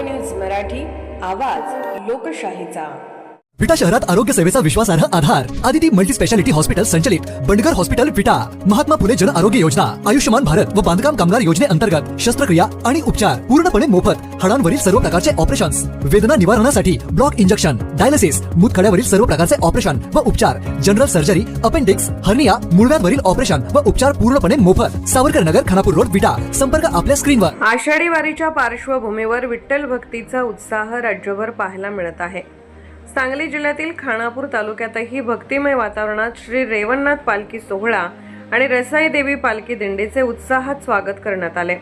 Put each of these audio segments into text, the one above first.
लोकन्यूज मराठी, आवाज लोकशाहीचा। विटा शहरात आरोग्य सेवेचा विश्वासार्ह आधार आदिती मल्टी स्पेशालिटी हॉस्पिटल संचलित बंडगर हॉस्पिटल विटा, महात्मा फुले जन आरोग्य योजना, आयुष्यमान भारत व बांधकाम कामगार योजनेअंतर्गत शस्त्रक्रिया आणि उपचार पूर्णपणे मोफत, हाडांवरील सर्व प्रकारचे ऑपरेशन्स, वेदना निवारणासाठी ब्लॉक इंजेक्शन, डायलिसिस, मूतखड्यावरील सर्व प्रकारचे ऑपरेशन व उपचार, जनरल सर्जरी, अपेंडिक्स, हर्निया, मूळव्याधवरील ऑपरेशन व उपचार पूर्णपणे मोफत। सावरकर नगर, खानापूर रोड, विटा। संपर्क आपल्या स्क्रीनवर। आषाढी वारीच्या पार्श्वभूमीवर विठ्ठल भक्तीचा उत्साह राज्यभर पाहायला मिळत आहे। सांगली जिल्ह्यातील खानापूर तालुक्यातही भक्तिमय वातावरणात श्री रेवणनाथ पालखी सोहळा आणि रसाई देवी पालखी दिंडीचे उत्साहात स्वागत करण्यात आले।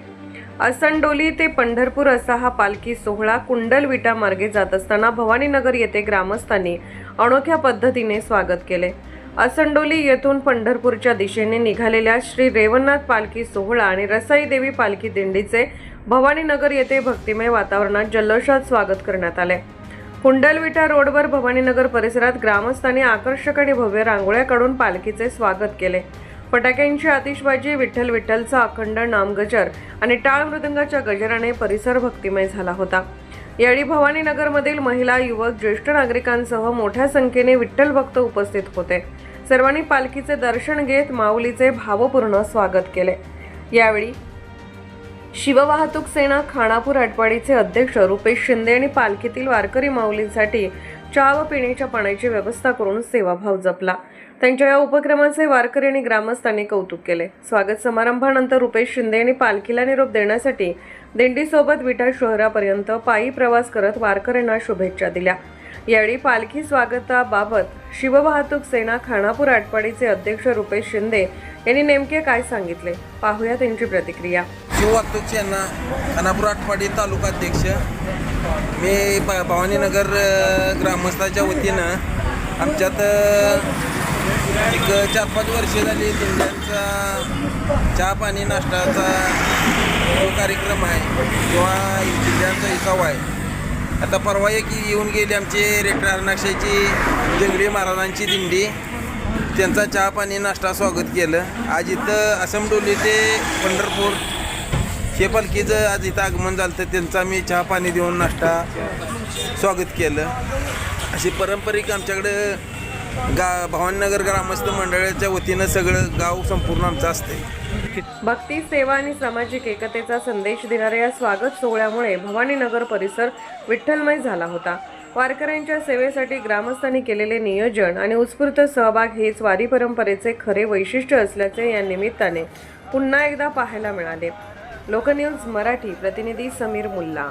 असनडोली ते पंढरपूर असा हा पालखी सोहळा कुंडल विटा मार्गे जात असताना भवानीनगर येथे ग्रामस्थांनी अनोख्या पद्धतीने स्वागत केले। असनडोली येथून पंढरपूरच्या दिशेने निघालेल्या श्री रेवणनाथ पालखी सोहळा आणि रसाई देवी पालखी दिंडीचे भवानीनगर येथे भक्तिमय वातावरणात जल्लोषात स्वागत करण्यात आले। कुंडलविटा रोडवर भवानीनगर परिसरात ग्रामस्थांनी आकर्षक आणि भव्य रांगोळ्या काढून पालखीचे स्वागत केले। फटाक्यांची आतिषबाजी, विठ्ठल विठ्ठलचा अखंड नामगजर आणि टाळ मृदंगाच्या गजराने परिसर भक्तिमय झाला होता। यावेळी भवानीनगरमधील महिला, युवक, ज्येष्ठ नागरिकांसह मोठ्या संख्येने विठ्ठल भक्त उपस्थित होते। सर्वांनी पालखीचे दर्शन घेत माऊलीचे भावपूर्ण स्वागत केले। यावेळी शिववाहतूक सेना खानापूर आटपाडीचे अध्यक्ष रुपेश शिंदे यांनी पालखीतील वारकरी माऊलींसाठी चहा व पिण्याच्या पाण्याची व्यवस्था करून सेवाभाव जपला। त्यांच्या या उपक्रमाचे वारकरी आणि ग्रामस्थांनी कौतुक केले। स्वागत समारंभानंतर रुपेश शिंदे यांनी पालखीला निरोप देण्यासाठी दिंडीसोबत विटा शहरापर्यंत पायी प्रवास करत वारकऱ्यांना शुभेच्छा दिल्या। यावेळी पालखी स्वागताबाबत शिववाहतूक सेना खानापूर आटपाडीचे अध्यक्ष रुपेश शिंदे यांनी नेमके काय सांगितले, पाहूया त्यांची प्रतिक्रिया। शिववाहतूक सेना खानापूर आटपाडी तालुका अध्यक्ष मी भवानीनगर ग्रामस्थाच्या वतीनं आमच्यात एक 4-5 वर्षे झाली दिंड्यांचा चहा पाणी नाश्ताचा जो कार्यक्रम आहे किंवा दिंड्यांचा हिसाब आहे। आता परवा एक येऊन गेली आमची रेटरानाक्षाची जंगली महाराजांची दिंडी, त्यांचा चहा पाणी नाश्ता स्वागत केलं। आज इथं असमडोली ते पंढरपूर हे पालखीचं आज इथं आगमन झालं, तर त्यांचा मी चहा पाणी देऊन नाश्ता स्वागत केलं। अशी पारंपरिक आमच्याकडं भवानीनगर ग्रामस्थ मंडळाच्या वतीनं सगळं गाव संपूर्ण आमचं असते। भक्ती, सेवा आणि सामाजिक एकतेचा संदेश देणाऱ्या या स्वागत सोहळ्यामुळे भवानीनगर परिसर विठ्ठलमय झाला होता। वारकऱ्यांच्या सेवेसाठी ग्रामस्थांनी केलेले नियोजन आणि उत्स्फूर्त सहभाग हेच वारी परंपरेचे खरे वैशिष्ट्य असल्याचे या निमित्ताने पुन्हा एकदा पाहायला मिळाले। लोकन्यूज मराठी प्रतिनिधी समीर मुल्ला।